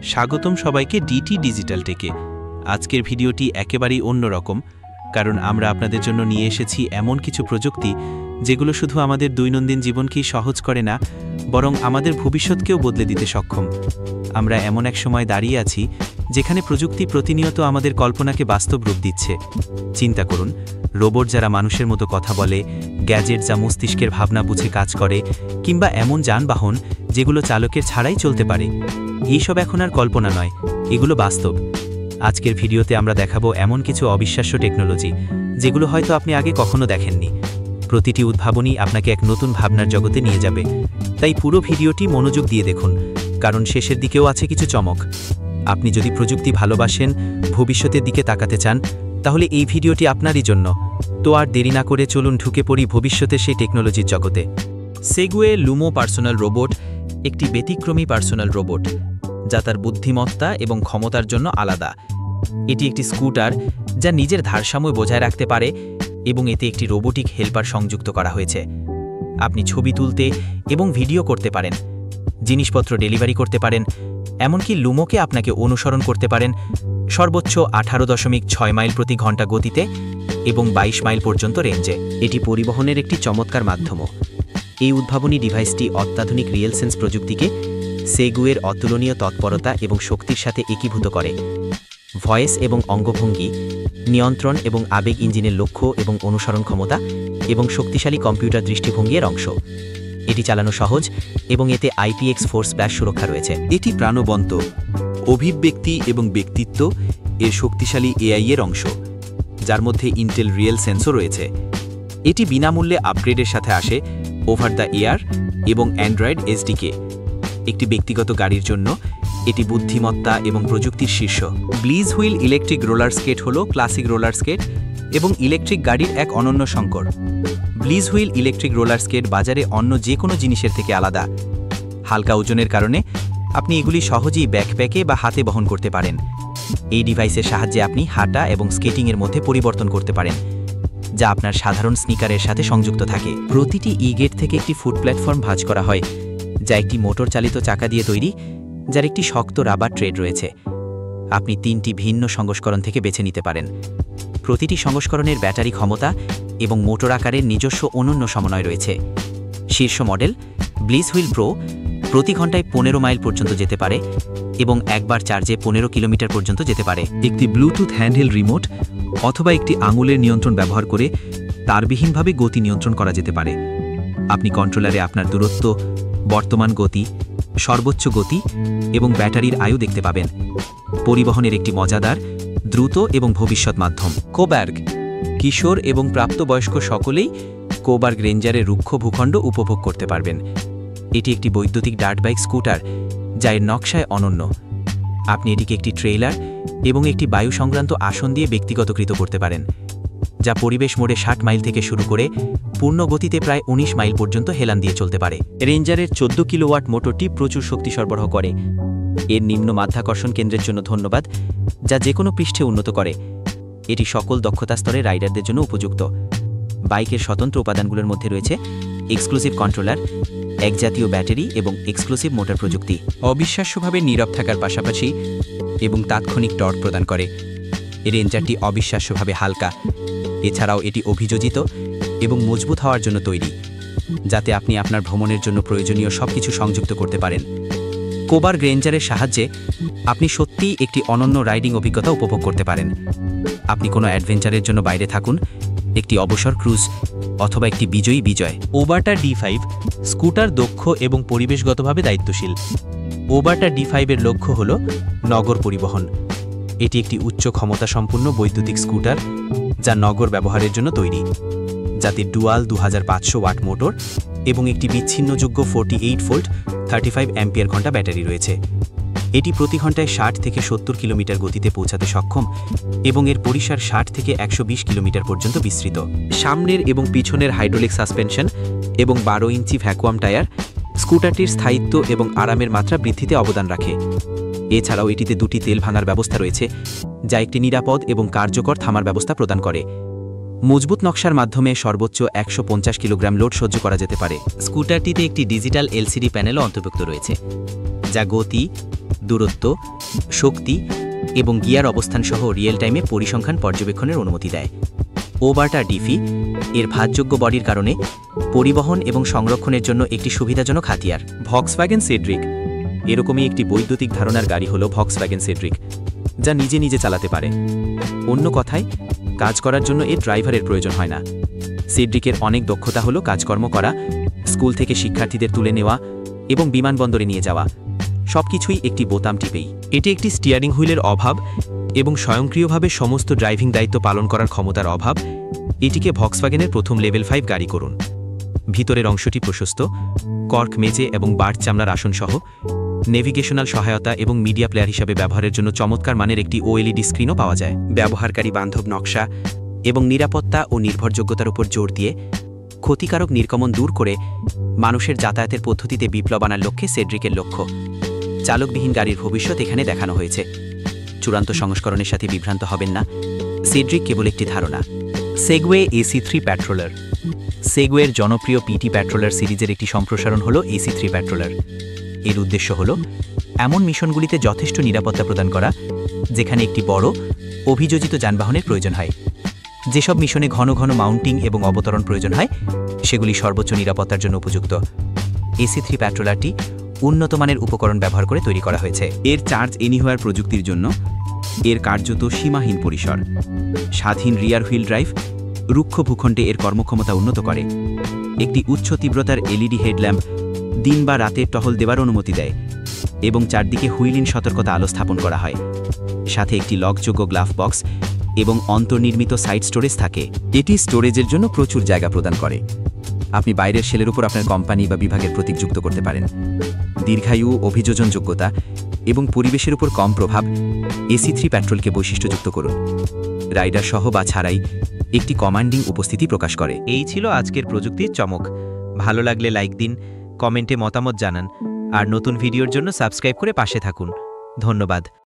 স্বাগতম সবাইকে DT digital টেকে। আজকের ভিডিওটি একেবারেই অন্যরকম, কারণ আমরা আপনাদের জন্য নিয়ে এসেছি এমন কিছু প্রযুক্তি যেগুলো শুধু আমাদের দৈনন্দিন জীবনকেই সহজ করে না, বরং আমাদের ভবিষ্যৎকেও বদলে দিতে সক্ষম। আমরা এমন এক সময় দাঁড়িয়ে আছি যেখানে প্রযুক্তি প্রতিনিয়ত আমাদের কল্পনাকে বাস্তব রূপ দিচ্ছে। চিন্তা করুন, রোবট যারা মানুষের মতো কথা বলে, গ্যাজেট যা মস্তিষ্কের ভাবনা বুঝে কাজ করে, কিংবা এমন যানবাহন যেগুলো চালকের ছাড়াই চলতে পারে। এইসব এখন আর কল্পনা নয়, এগুলো বাস্তব। আজকের ভিডিওতে আমরা দেখাবো এমন কিছু অবিশ্বাস্য টেকনোলজি যেগুলো হয়তো আপনি আগে কখনো দেখেননি। প্রতিটি উদ্ভাবনই আপনাকে এক নতুন ভাবনার জগতে নিয়ে যাবে। তাই পুরো ভিডিওটি মনোযোগ দিয়ে দেখুন, কারণ শেষের দিকেও আছে কিছু চমক। আপনি যদি প্রযুক্তি ভালোবাসেন, ভবিষ্যতের দিকে তাকাতে চান, তাহলে এই ভিডিওটি আপনারই জন্য। তো আর দেরি না করে চলুন ঢুকে পড়ি ভবিষ্যতের সেই টেকনোলজির জগতে। সেগুয়ে লুমো পার্সোনাল রোবট একটি ব্যতিক্রমী পার্সোনাল রোবট, যা তার বুদ্ধিমত্তা এবং ক্ষমতার জন্য আলাদা। এটি একটি স্কুটার যা নিজের ভারসাম্য বজায় রাখতে পারে এবং এতে একটি রোবোটিক হেল্পার সংযুক্ত করা হয়েছে। আপনি ছবি তুলতে এবং ভিডিও করতে পারেন, জিনিসপত্র ডেলিভারি করতে পারেন, এমনকি লুমোকে আপনাকে অনুসরণ করতে পারেন সর্বোচ্চ 18.6 মাইল প্রতি ঘন্টা গতিতে এবং 22 মাইল পর্যন্ত রেঞ্জে। এটি পরিবহনের একটি চমৎকার মাধ্যমও। এই উদ্ভাবনী ডিভাইসটি অত্যাধুনিক রিয়েল সেন্স প্রযুক্তিকে সেগুয়ের অতুলনীয় তৎপরতা এবং শক্তির সাথে একীভূত করে। ভয়েস এবং অঙ্গভঙ্গি, নিয়ন্ত্রণ এবং আবেগ ইঞ্জিনের লক্ষ্য এবং অনুসরণ ক্ষমতা এবং শক্তিশালী কম্পিউটার দৃষ্টিভঙ্গির অংশ। এটি চালানো সহজ এবং এতে IPX4 স্প্ল্যাশ সুরক্ষা রয়েছে। এটি প্রাণবন্ত, অভিব্যক্তি এবং ব্যক্তিত্ব এর শক্তিশালী AI এর অংশ, যার মধ্যে ইন্টেল রিয়েল সেন্সও রয়েছে। এটি বিনামূল্যে আপগ্রেডের সাথে আসে ওভার দ্য এয়ার এবং অ্যান্ড্রয়েড SDK। একটি ব্যক্তিগত গাড়ির জন্য এটি বুদ্ধিমত্তা এবং প্রযুক্তির শীর্ষ। ব্লিজ হুইল ইলেকট্রিক রোলার স্কেট হল ক্লাসিক রোলার স্কেট এবং ইলেকট্রিক গাড়ির এক অনন্য সংকর। ব্লিজ হুইল ইলেকট্রিক রোলার স্কেট বাজারে অন্য যে কোনো জিনিসের থেকে আলাদা। হালকা ওজনের কারণে আপনি এগুলি সহজেই ব্যাকপ্যাকে বা হাতে বহন করতে পারেন। এই ডিভাইসের সাহায্যে আপনি হাঁটা এবং স্কেটিংয়ের মধ্যে পরিবর্তন করতে পারেন, যা আপনার সাধারণ স্নিকারের সাথে সংযুক্ত থাকে। প্রতিটি গেট থেকে একটি ফুট প্ল্যাটফর্ম ভাঁজ করা হয়, যা একটি মোটর চালিত চাকা দিয়ে তৈরি, যার একটি শক্ত রাবার ট্রেড রয়েছে। আপনি 3টি ভিন্ন সংস্করণ থেকে বেছে নিতে পারেন। প্রতিটি সংস্করণের ব্যাটারি ক্ষমতা এবং মোটর আকারের নিজস্ব অনন্য সমন্বয় রয়েছে। শীর্ষ মডেল ব্লিজ হুইল প্রো প্রতি ঘন্টায় 15 মাইল পর্যন্ত যেতে পারে এবং একবার চার্জে 15 কিলোমিটার পর্যন্ত যেতে পারে। একটি ব্লুটুথ হ্যান্ডহেল্ড রিমোট অথবা একটি আঙুলের নিয়ন্ত্রণ ব্যবহার করে তারবিহীনভাবে গতি নিয়ন্ত্রণ করা যেতে পারে। আপনি কন্ট্রোলারে আপনার দূরত্ব, বর্তমান গতি, সর্বোচ্চ গতি এবং ব্যাটারির আয়ু দেখতে পাবেন। পরিবহনের একটি মজাদার, দ্রুত এবং ভবিষ্যৎ মাধ্যম। কোবার্গ কিশোর এবং প্রাপ্তবয়স্ক সকলেই কোবার্গ রেঞ্জারের রুক্ষ ভূখণ্ড উপভোগ করতে পারবেন। এটি একটি বৈদ্যুতিক ডার্ট বাইক স্কুটার যা এর নকশায় অনন্য। আপনি এটিকে একটি ট্রেইলার এবং একটি বায়ু সংক্রান্ত আসন দিয়ে ব্যক্তিগতকৃত করতে পারেন, যা পরিবেশ মোড়ে 60 মাইল থেকে শুরু করে পূর্ণ গতিতে প্রায় 19 মাইল পর্যন্ত হেলান দিয়ে চলতে পারে। রেঞ্জারের 14 কিলোওয়াট মোটরটি প্রচুর শক্তি সরবরাহ করে। এর নিম্ন মাধ্যাকর্ষণ কেন্দ্রের জন্য ধন্যবাদ, যা যে কোনো পৃষ্ঠে উন্নত করে। এটি সকল দক্ষতা স্তরে রাইডারদের জন্য উপযুক্ত। বাইকের স্বতন্ত্র উপাদানগুলোর মধ্যে রয়েছে এক্সক্লুসিভ কন্ট্রোলার, একজাতীয় ব্যাটারি এবং এক্সক্লুসিভ মোটর প্রযুক্তি। অবিশ্বাস্যভাবে নীরব থাকার পাশাপাশি এবং তাৎক্ষণিক টর্ক প্রদান করে। রেঞ্জারটি অবিশ্বাস্যভাবে হালকা। এছাড়াও এটি অভিযোজিত এবং মজবুত হওয়ার জন্য তৈরি, যাতে আপনি আপনার ভ্রমণের জন্য প্রয়োজনীয় সবকিছু সংযুক্ত করতে পারেন। কোবার্গ রেঞ্জারের সাহায্যে আপনি সত্যিই একটি অনন্য রাইডিং অভিজ্ঞতা উপভোগ করতে পারেন। আপনি কোনো অ্যাডভেঞ্চারের জন্য বাইরে থাকুন, একটি অবসর ক্রুজ অথবা একটি বিজয়। ওবাটা D5 স্কুটার দক্ষ এবং পরিবেশগতভাবে দায়িত্বশীল। ওবাটা D5 এর লক্ষ্য হল নগর পরিবহন। এটি একটি উচ্চ ক্ষমতা সম্পন্ন বৈদ্যুতিক স্কুটার যা নগর ব্যবহারের জন্য তৈরি, যাতে ডুয়াল 2500 ওয়াট মোটর এবং একটি বিচ্ছিন্নযোগ্য 48 ভোল্ট 35 অ্যাম্পিয়ার ঘন্টা ব্যাটারি রয়েছে। এটি প্রতি ঘন্টায় 60 থেকে 70 কিলোমিটার গতিতে পৌঁছাতে সক্ষম এবং এর পরিসর 60 থেকে 120 কিলোমিটার পর্যন্ত বিস্তৃত। সামনের এবং পিছনের হাইড্রোলিক সাসপেনশন এবং 12 ইঞ্চি ভ্যাকুয়াম টায়ার স্কুটারটির স্থায়িত্ব এবং আরামের মাত্রা বৃদ্ধিতে অবদান রাখে। এছাড়াও এটিতে 2টি তেল ভাঙার ব্যবস্থা রয়েছে, যা একটি নিরাপদ এবং কার্যকর থামার ব্যবস্থা প্রদান করে। মজবুত নকশার মাধ্যমে সর্বোচ্চ 150 কিলোগ্রাম লোড সহ্য করা যেতে পারে। স্কুটারটিতে একটি ডিজিটাল LCD প্যানেলও অন্তর্ভুক্ত রয়েছে, যা গতি, দূরত্ব, শক্তি এবং গিয়ার অবস্থান সহ রিয়েল টাইমে পরিসংখ্যান পর্যবেক্ষণের অনুমতি দেয়। ওবার্টা ডিফি এর ভাঁজযোগ্য বডির কারণে পরিবহন এবং সংরক্ষণের জন্য একটি সুবিধাজনক হাতিয়ার। ভক্সওয়াগেন সেড্রিক এরকমই একটি বৈদ্যুতিক ধারণার গাড়ি হল ভক্সওয়াগেন সেড্রিক, যা নিজে নিজে চালাতে পারে। অন্য কথায়, কাজ করার জন্য এর ড্রাইভারের প্রয়োজন হয় না। সেড্রিকের অনেক দক্ষতা হলো কাজকর্ম করা, স্কুল থেকে শিক্ষার্থীদের তুলে নেওয়া এবং বিমানবন্দরে নিয়ে যাওয়া, সবকিছুই একটি বোতাম টিপেই। এটি একটি স্টিয়ারিং হুইলের অভাব এবং স্বয়ংক্রিয়ভাবে সমস্ত ড্রাইভিং দায়িত্ব পালন করার ক্ষমতার অভাব এটিকে ভক্সওয়াগেনের প্রথম লেভেল 5 গাড়ি করুন। ভিতরের অংশটি প্রশস্ত, কর্ক মেজে এবং বার্ড চামড়ার আসনসহ নেভিগেশনাল সহায়তা এবং মিডিয়া প্লেয়ার হিসাবে ব্যবহারের জন্য চমৎকার মানের একটি ওএলইডি স্ক্রিনও পাওয়া যায়। ব্যবহারকারী বান্ধব নকশা এবং নিরাপত্তা ও নির্ভরযোগ্যতার উপর জোর দিয়ে ক্ষতিকারক নির্গমন দূর করে মানুষের যাতায়াতের পদ্ধতিতে বিপ্লব আনার লক্ষ্যে সেড্রিকের লক্ষ্য। চালকবিহীন গাড়ির ভবিষ্যৎ এখানে দেখানো হয়েছে। চূড়ান্ত সংস্করণের সাথে বিভ্রান্ত হবেন না, সেড্রিক কেবল একটি ধারণা। Segway AC3 প্যাট্রোলার। সেগওয়ের জনপ্রিয় পিটি প্যাট্রোলার সিরিজের একটি সম্প্রসারণ হল AC3 প্যাট্রোলার। এর উদ্দেশ্য হল এমন মিশনগুলিতে যথেষ্ট নিরাপত্তা প্রদান করা যেখানে একটি বড় অভিযোজিত যানবাহনের প্রয়োজন হয়। যেসব মিশনে ঘন ঘন মাউন্টিং এবং অবতরণ প্রয়োজন হয় সেগুলি সর্বোচ্চ নিরাপত্তার জন্য উপযুক্ত। AC3 প্যাট্রোলারটি উন্নত মানের উপকরণ ব্যবহার করে তৈরি করা হয়েছে। এর চার্জ এনিহোয়ার প্রযুক্তির জন্য এর কার্যত সীমাহীন পরিসর, স্বাধীন রিয়ার হুইল ড্রাইভ রুক্ষ ভূখণ্ডে এর কর্মক্ষমতা উন্নত করে। একটি উচ্চ তীব্রতার LED হেডল্যাম্প দিন বা রাতে টহল দেওয়ার অনুমতি দেয় এবং চারদিকে হুইলিন সতর্কতা আলো স্থাপন করা হয়। সাথে একটি লকযোগ্য গ্লাভ বক্স এবং অন্তর্নির্মিত সাইড স্টোরেজ থাকে। এটি স্টোরেজের জন্য প্রচুর জায়গা প্রদান করে। আপনি বাইরের শেলের উপর আপনার কোম্পানি বা বিভাগের প্রতীক যুক্ত করতে পারেন। দীর্ঘায়ু, অভিযোজনযোগ্যতা এবং পরিবেশের উপর কম প্রভাব AC3 প্যাট্রোলকে বৈশিষ্ট্যযুক্ত করুন। রাইডার সহ বা ছাড়াই একটি কমান্ডিং উপস্থিতি প্রকাশ করে। এই ছিল আজকের প্রযুক্তির চমক। ভালো লাগলে লাইক দিন, কমেন্টে মতামত জানান আর নতুন ভিডিওর জন্য সাবস্ক্রাইব করে পাশে থাকুন। ধন্যবাদ।